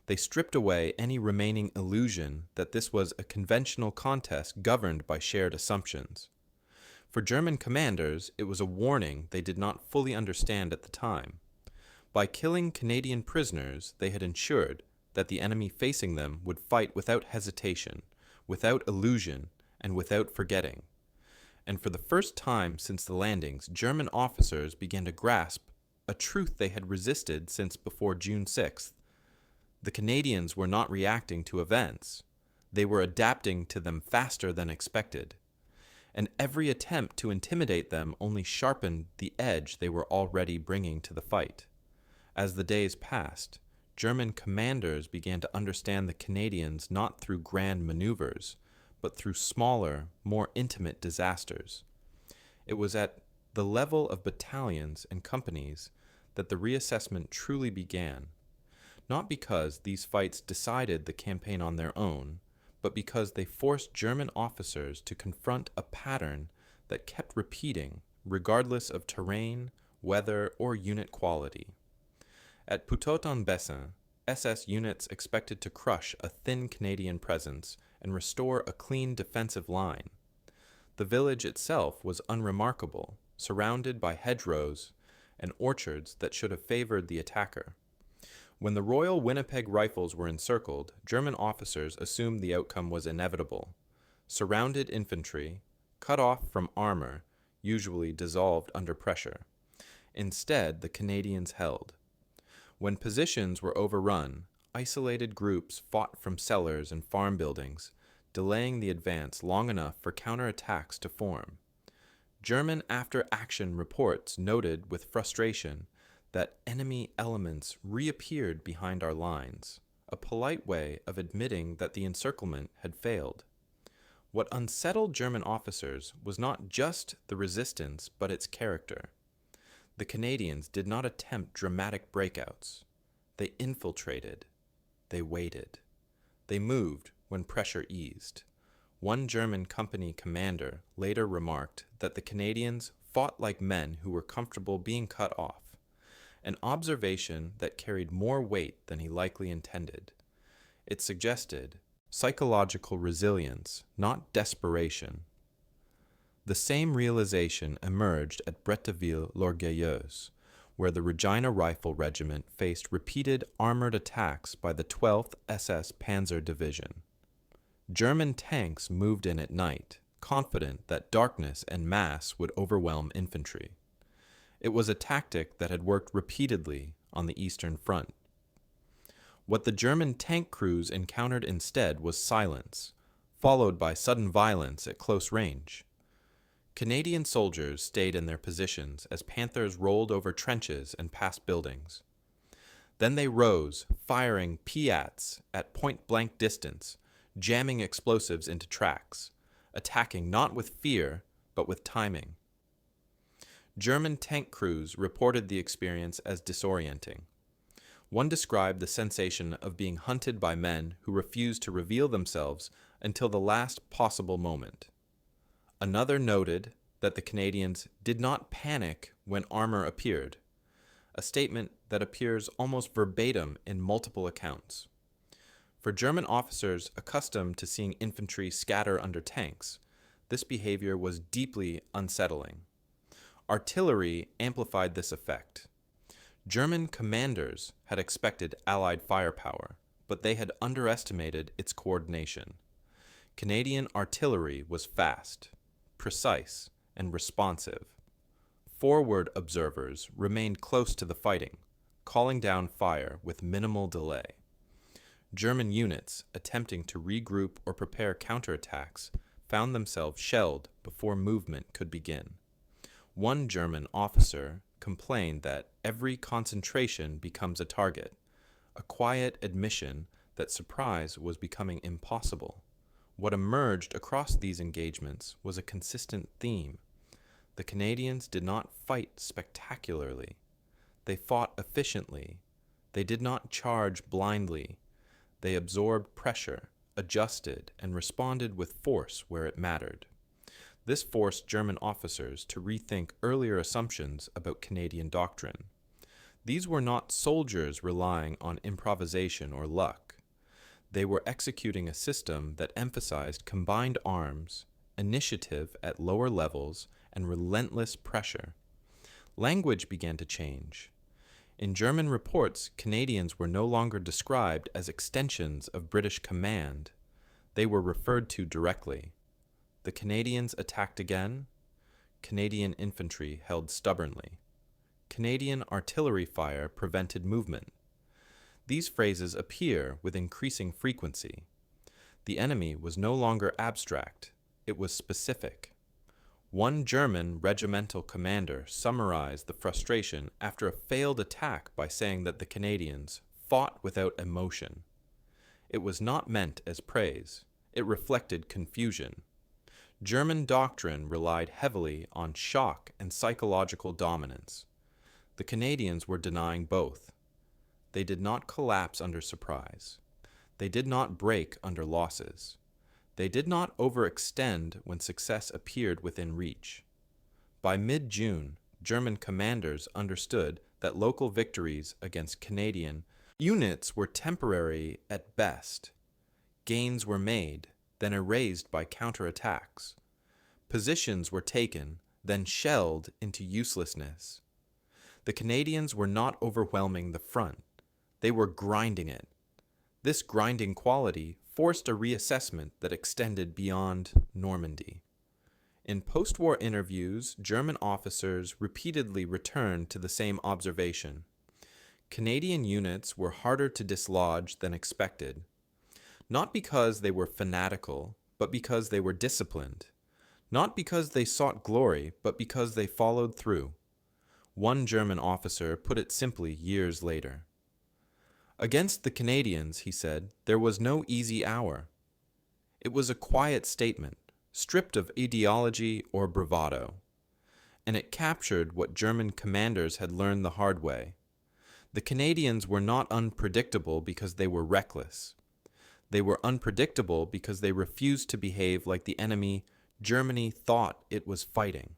They stripped away any remaining illusion that this was a conventional contest governed by shared assumptions. For German commanders, it was a warning they did not fully understand at the time. By killing Canadian prisoners, they had ensured that the enemy facing them would fight without hesitation, without illusion, and without forgetting. And for the first time since the landings, German officers began to grasp a truth they had resisted since before June 6th. The Canadians were not reacting to events. They were adapting to them faster than expected. And every attempt to intimidate them only sharpened the edge they were already bringing to the fight. As the days passed, German commanders began to understand the Canadians not through grand maneuvers, but through smaller, more intimate disasters. It was at the level of battalions and companies that the reassessment truly began, not because these fights decided the campaign on their own, but because they forced German officers to confront a pattern that kept repeating, regardless of terrain, weather, or unit quality. At Putot-en-Bessin, SS units expected to crush a thin Canadian presence and restore a clean defensive line. The village itself was unremarkable, surrounded by hedgerows and orchards that should have favored the attacker. When the Royal Winnipeg Rifles were encircled, German officers assumed the outcome was inevitable. Surrounded infantry, cut off from armor, usually dissolved under pressure. Instead, the Canadians held. When positions were overrun, isolated groups fought from cellars and farm buildings, delaying the advance long enough for counterattacks to form. German after-action reports noted with frustration that enemy elements reappeared behind our lines, a polite way of admitting that the encirclement had failed. What unsettled German officers was not just the resistance, but its character. The Canadians did not attempt dramatic breakouts. They infiltrated. They waited. They moved when pressure eased. One German company commander later remarked that the Canadians fought like men who were comfortable being cut off, an observation that carried more weight than he likely intended. It suggested psychological resilience, not desperation. The same realization emerged at Bretteville-l'Orgueilleuse, where the Regina Rifle Regiment faced repeated armored attacks by the 12th SS Panzer Division. German tanks moved in at night, confident that darkness and mass would overwhelm infantry. It was a tactic that had worked repeatedly on the Eastern Front. What the German tank crews encountered instead was silence, followed by sudden violence at close range. Canadian soldiers stayed in their positions as Panthers rolled over trenches and past buildings. Then they rose, firing Piats at point-blank distance, jamming explosives into tracks, attacking not with fear, but with timing. German tank crews reported the experience as disorienting. One described the sensation of being hunted by men who refused to reveal themselves until the last possible moment. Another noted that the Canadians did not panic when armor appeared, a statement that appears almost verbatim in multiple accounts. For German officers accustomed to seeing infantry scatter under tanks, this behavior was deeply unsettling. Artillery amplified this effect. German commanders had expected Allied firepower, but they had underestimated its coordination. Canadian artillery was fast, precise, and responsive. Forward observers remained close to the fighting, calling down fire with minimal delay. German units attempting to regroup or prepare counterattacks found themselves shelled before movement could begin. One German officer complained that every concentration becomes a target, a quiet admission that surprise was becoming impossible. What emerged across these engagements was a consistent theme. The Canadians did not fight spectacularly. They fought efficiently. They did not charge blindly. They absorbed pressure, adjusted, and responded with force where it mattered. This forced German officers to rethink earlier assumptions about Canadian doctrine. These were not soldiers relying on improvisation or luck. They were executing a system that emphasized combined arms, initiative at lower levels, and relentless pressure. Language began to change. In German reports, Canadians were no longer described as extensions of British command. They were referred to directly. The Canadians attacked again. Canadian infantry held stubbornly. Canadian artillery fire prevented movement. These phrases appear with increasing frequency. The enemy was no longer abstract, it was specific. One German regimental commander summarized the frustration after a failed attack by saying that the Canadians fought without emotion. It was not meant as praise. It reflected confusion. German doctrine relied heavily on shock and psychological dominance. The Canadians were denying both. They did not collapse under surprise. They did not break under losses. They did not overextend when success appeared within reach. By mid-June, German commanders understood that local victories against Canadian units were temporary at best. Gains were made, then erased by counterattacks. Positions were taken, then shelled into uselessness. The Canadians were not overwhelming the front. They were grinding it. This grinding quality forced a reassessment that extended beyond Normandy. In post-war interviews, German officers repeatedly returned to the same observation. Canadian units were harder to dislodge than expected, not because they were fanatical, but because they were disciplined, not because they sought glory, but because they followed through. One German officer put it simply years later. Against the Canadians, he said, there was no easy hour. It was a quiet statement, stripped of ideology or bravado, and it captured what German commanders had learned the hard way. The Canadians were not unpredictable because they were reckless. They were unpredictable because they refused to behave like the enemy Germany thought it was fighting.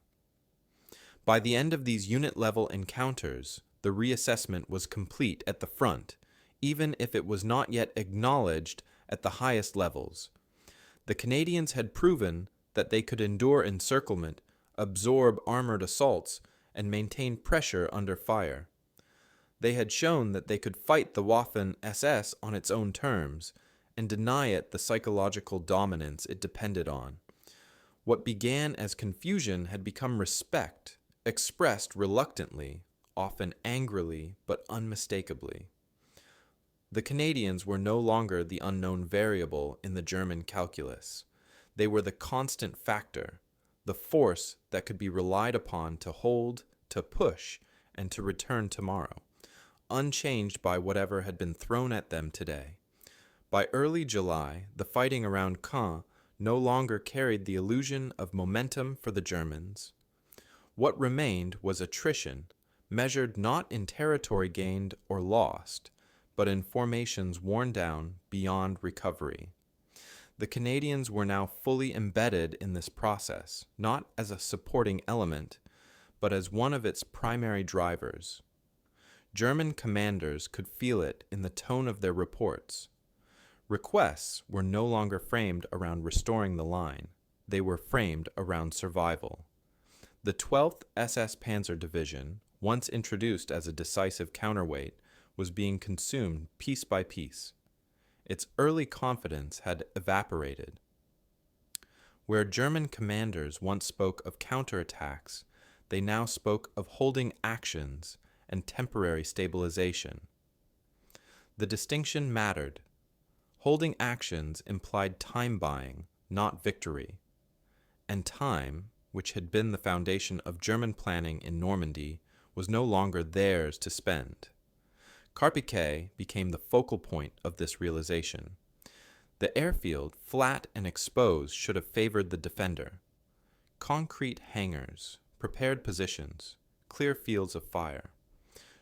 By the end of these unit-level encounters, the reassessment was complete at the front, even if it was not yet acknowledged at the highest levels. The Canadians had proven that they could endure encirclement, absorb armored assaults, and maintain pressure under fire. They had shown that they could fight the Waffen-SS on its own terms, and deny it the psychological dominance it depended on. What began as confusion had become respect, expressed reluctantly, often angrily, but unmistakably. The Canadians were no longer the unknown variable in the German calculus. They were the constant factor, the force that could be relied upon to hold, to push, and to return tomorrow, unchanged by whatever had been thrown at them today. By early July, the fighting around Caen no longer carried the illusion of momentum for the Germans. What remained was attrition, measured not in territory gained or lost, but in formations worn down beyond recovery. The Canadians were now fully embedded in this process, not as a supporting element, but as one of its primary drivers. German commanders could feel it in the tone of their reports. Requests were no longer framed around restoring the line. They were framed around survival. The 12th SS Panzer Division, once introduced as a decisive counterweight, was being consumed piece by piece. Its early confidence had evaporated. Where German commanders once spoke of counterattacks, they now spoke of holding actions and temporary stabilization. The distinction mattered. Holding actions implied time buying, not victory. And time, which had been the foundation of German planning in Normandy, was no longer theirs to spend. Carpiquet became the focal point of this realization. The airfield, flat and exposed, should have favored the defender. Concrete hangars, prepared positions, clear fields of fire.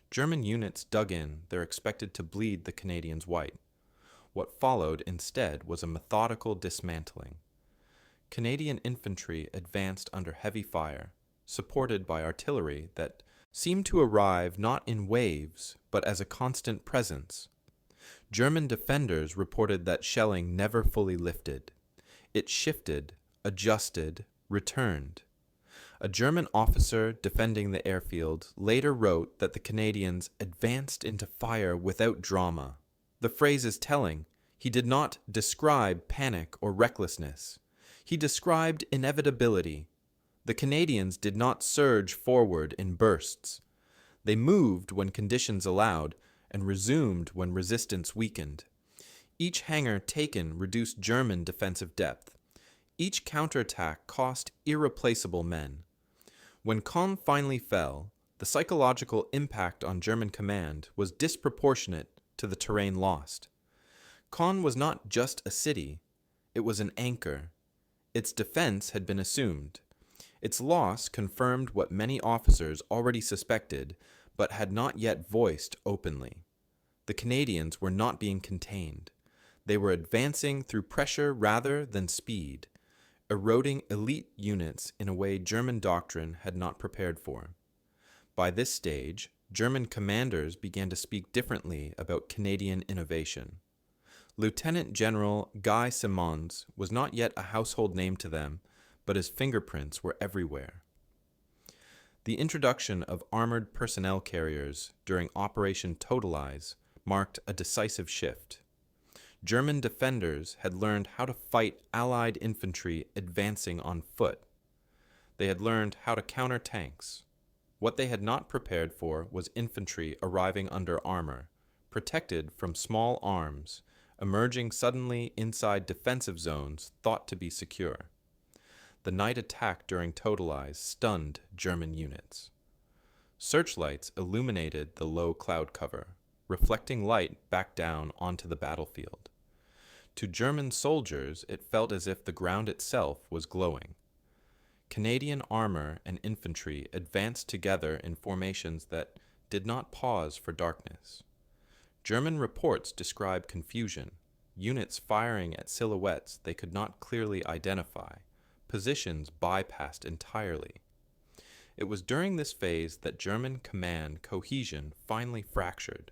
German units dug in, they're expected to bleed the Canadians white. What followed instead was a methodical dismantling. Canadian infantry advanced under heavy fire, supported by artillery that seemed to arrive not in waves, but as a constant presence. German defenders reported that shelling never fully lifted. It shifted, adjusted, returned. A German officer defending the airfield later wrote that the Canadians advanced into fire without drama. The phrase is telling. He did not describe panic or recklessness. He described inevitability. The Canadians did not surge forward in bursts. They moved when conditions allowed and resumed when resistance weakened. Each hangar taken reduced German defensive depth. Each counterattack cost irreplaceable men. When Caen finally fell, the psychological impact on German command was disproportionate to the terrain lost. Caen was not just a city, it was an anchor. Its defense had been assumed. Its loss confirmed what many officers already suspected, but had not yet voiced openly. The Canadians were not being contained. They were advancing through pressure rather than speed, eroding elite units in a way German doctrine had not prepared for. By this stage, German commanders began to speak differently about Canadian innovation. Lieutenant General Guy Simons was not yet a household name to them, but his fingerprints were everywhere. The introduction of armored personnel carriers during Operation Totalize marked a decisive shift. German defenders had learned how to fight Allied infantry advancing on foot. They had learned how to counter tanks. What they had not prepared for was infantry arriving under armor, protected from small arms, emerging suddenly inside defensive zones thought to be secure. The night attack during Totalize stunned German units. Searchlights illuminated the low cloud cover, reflecting light back down onto the battlefield. To German soldiers, it felt as if the ground itself was glowing. Canadian armor and infantry advanced together in formations that did not pause for darkness. German reports describe confusion, units firing at silhouettes they could not clearly identify, positions bypassed entirely. It was during this phase that German command cohesion finally fractured.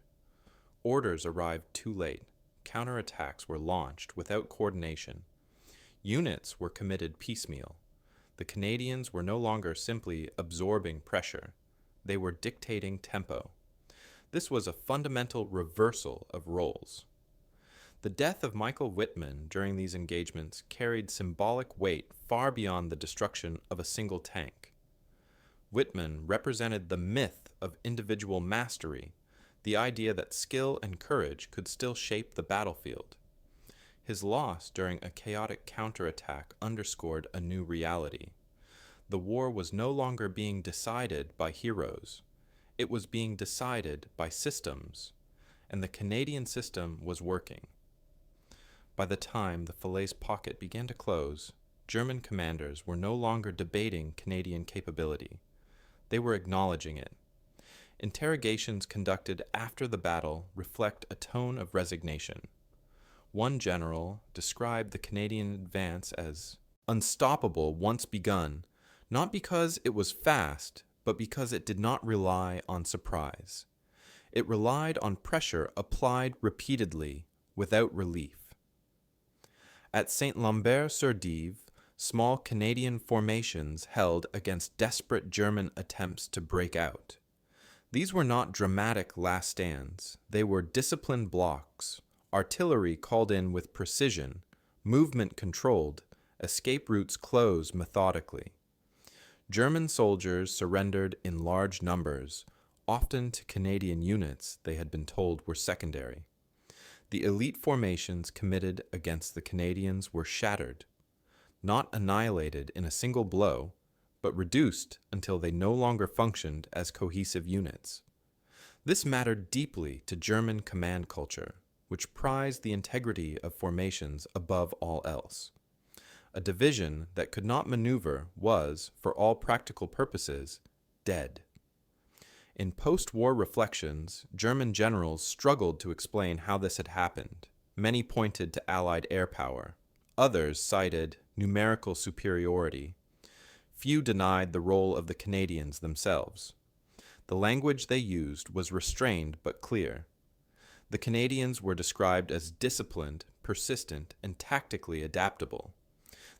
Orders arrived too late. Counterattacks were launched without coordination. Units were committed piecemeal. The Canadians were no longer simply absorbing pressure. They were dictating tempo. This was a fundamental reversal of roles. The death of Michael Wittmann during these engagements carried symbolic weight far beyond the destruction of a single tank. Wittmann represented the myth of individual mastery, the idea that skill and courage could still shape the battlefield. His loss during a chaotic counterattack underscored a new reality. The war was no longer being decided by heroes. It was being decided by systems, and the Canadian system was working. By the time the Falaise pocket began to close, German commanders were no longer debating Canadian capability. They were acknowledging it. Interrogations conducted after the battle reflect a tone of resignation. One general described the Canadian advance as unstoppable once begun, not because it was fast, but because it did not rely on surprise. It relied on pressure applied repeatedly, without relief. At Saint-Lambert-sur-Dive, small Canadian formations held against desperate German attempts to break out. These were not dramatic last stands. They were disciplined blocks, artillery called in with precision, movement controlled, escape routes closed methodically. German soldiers surrendered in large numbers, often to Canadian units they had been told were secondary. The elite formations committed against the Canadians were shattered, not annihilated in a single blow, but reduced until they no longer functioned as cohesive units. This mattered deeply to German command culture, which prized the integrity of formations above all else. A division that could not maneuver was, for all practical purposes, dead. In post-war reflections, German generals struggled to explain how this had happened. Many pointed to Allied air power. Others cited numerical superiority. Few denied the role of the Canadians themselves. The language they used was restrained but clear. The Canadians were described as disciplined, persistent, and tactically adaptable.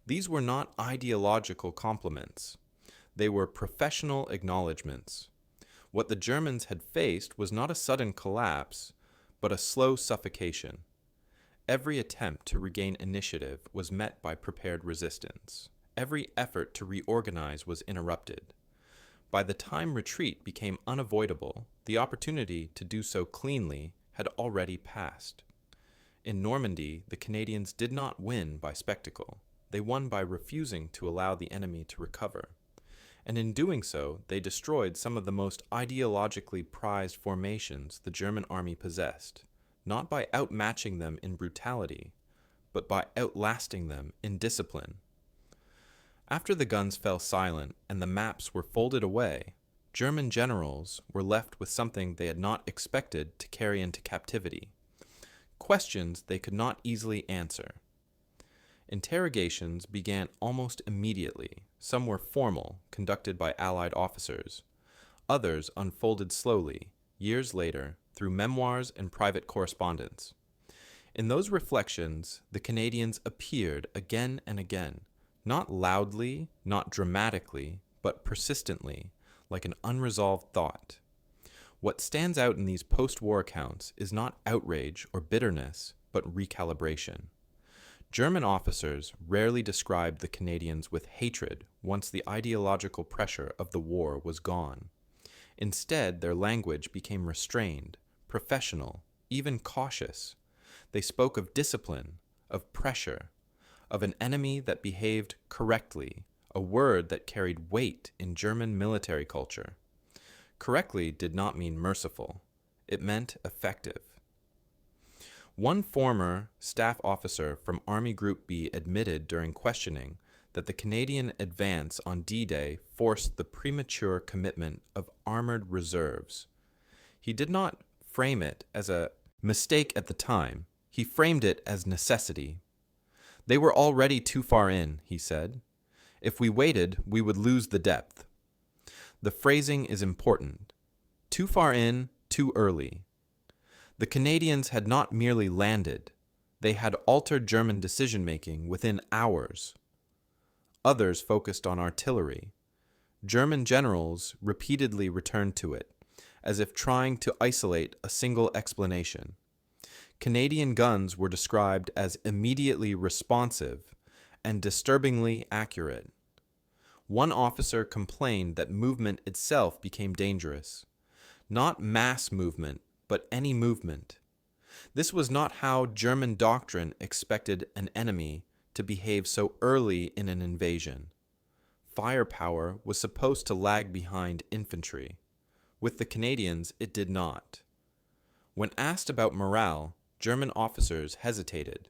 These were not ideological compliments. They were professional acknowledgments. What the Germans had faced was not a sudden collapse, but a slow suffocation. Every attempt to regain initiative was met by prepared resistance. Every effort to reorganize was interrupted. By the time retreat became unavoidable, the opportunity to do so cleanly had already passed. In Normandy, the Canadians did not win by spectacle. They won by refusing to allow the enemy to recover. And in doing so, they destroyed some of the most ideologically prized formations the German army possessed, not by outmatching them in brutality, but by outlasting them in discipline. After the guns fell silent and the maps were folded away, German generals were left with something they had not expected to carry into captivity: questions they could not easily answer. Interrogations began almost immediately. Some were formal, conducted by Allied officers. Others unfolded slowly, years later, through memoirs and private correspondence. In those reflections, the Canadians appeared again and again, not loudly, not dramatically, but persistently, like an unresolved thought. What stands out in these post-war accounts is not outrage or bitterness, but recalibration. German officers rarely described the Canadians with hatred once the ideological pressure of the war was gone. Instead, their language became restrained, professional, even cautious. They spoke of discipline, of pressure, of an enemy that behaved correctly, a word that carried weight in German military culture. Correctly did not mean merciful. It meant effective. One former staff officer from Army Group B admitted during questioning that the Canadian advance on D-Day forced the premature commitment of armored reserves. He did not frame it as a mistake at the time. He framed it as necessity. They were already too far in, he said. If we waited, we would lose the depth. The phrasing is important. Too far in, too early. The Canadians had not merely landed. They had altered German decision-making within hours. Others focused on artillery. German generals repeatedly returned to it, as if trying to isolate a single explanation. Canadian guns were described as immediately responsive and disturbingly accurate. One officer complained that movement itself became dangerous. Not mass movement, but any movement. This was not how German doctrine expected an enemy to behave so early in an invasion. Firepower was supposed to lag behind infantry. With the Canadians, it did not. When asked about morale, German officers hesitated.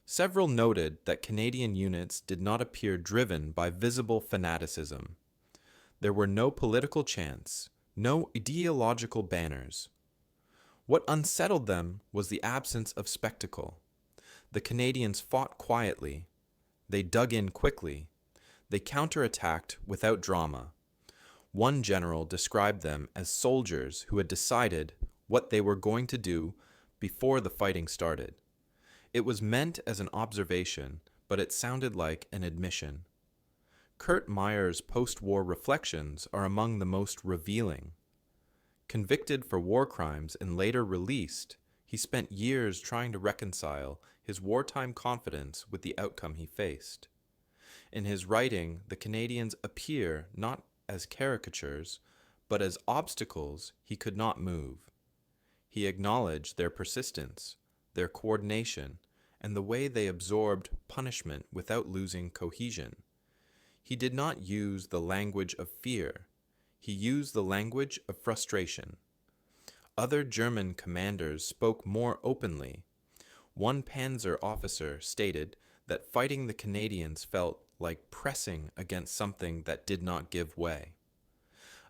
Several noted that Canadian units did not appear driven by visible fanaticism. There were no political chants, no ideological banners. What unsettled them was the absence of spectacle. The Canadians fought quietly. They dug in quickly. They counterattacked without drama. One general described them as soldiers who had decided what they were going to do before the fighting started. It was meant as an observation, but it sounded like an admission. Kurt Meyer's post-war reflections are among the most revealing. Convicted for war crimes and later released, he spent years trying to reconcile his wartime confidence with the outcome he faced. In his writing, the Canadians appear not as caricatures, but as obstacles he could not move. He acknowledged their persistence, their coordination, and the way they absorbed punishment without losing cohesion. He did not use the language of fear. He used the language of frustration. Other German commanders spoke more openly. One Panzer officer stated that fighting the Canadians felt like pressing against something that did not give way.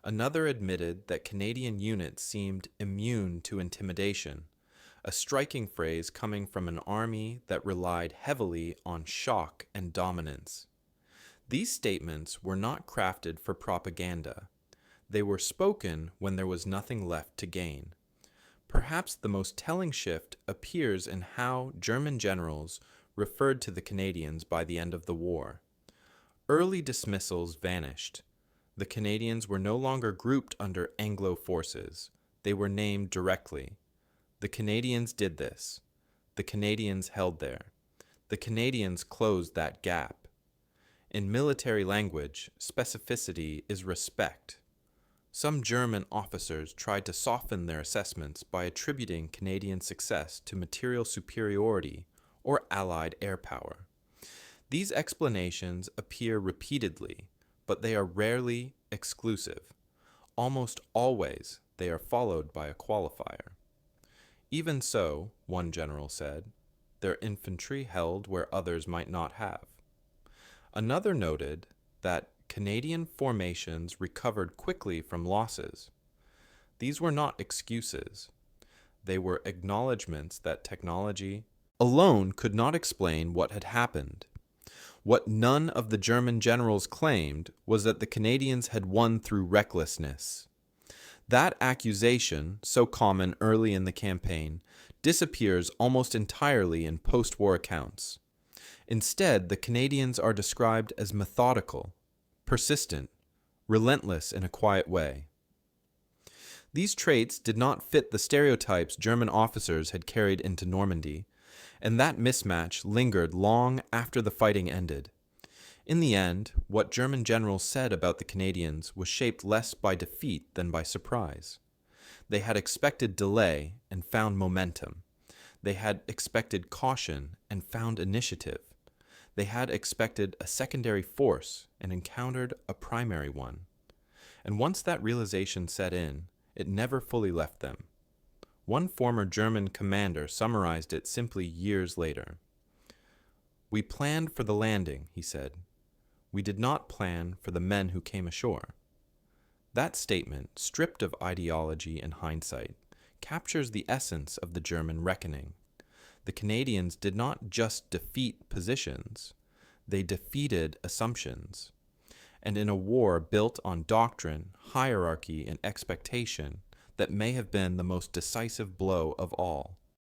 Another admitted that Canadian units seemed immune to intimidation, a striking phrase coming from an army that relied heavily on shock and dominance. These statements were not crafted for propaganda. They were spoken when there was nothing left to gain. Perhaps the most telling shift appears in how German generals referred to the Canadians by the end of the war. Early dismissals vanished. The Canadians were no longer grouped under Anglo forces. They were named directly. The Canadians did this. The Canadians held there. The Canadians closed that gap. In military language, specificity is respect. Some German officers tried to soften their assessments by attributing Canadian success to material superiority or Allied air power. These explanations appear repeatedly, but they are rarely exclusive. Almost always, they are followed by a qualifier. Even so, one general said, their infantry held where others might not have. Another noted that Canadian formations recovered quickly from losses. These were not excuses. They were acknowledgments that technology alone could not explain what had happened. What none of the German generals claimed was that the Canadians had won through recklessness. That accusation, so common early in the campaign, disappears almost entirely in post-war accounts. Instead, the Canadians are described as methodical, persistent, relentless in a quiet way. These traits did not fit the stereotypes German officers had carried into Normandy, and that mismatch lingered long after the fighting ended. In the end, what German generals said about the Canadians was shaped less by defeat than by surprise. They had expected delay and found momentum. They had expected caution and found initiative. They had expected a secondary force and encountered a primary one. And once that realization set in, it never fully left them. One former German commander summarized it simply years later. "We planned for the landing," he said. "We did not plan for the men who came ashore." That statement, stripped of ideology and hindsight, captures the essence of the German reckoning. The Canadians did not just defeat positions, they defeated assumptions. And in a war built on doctrine, hierarchy, and expectation, that may have been the most decisive blow of all.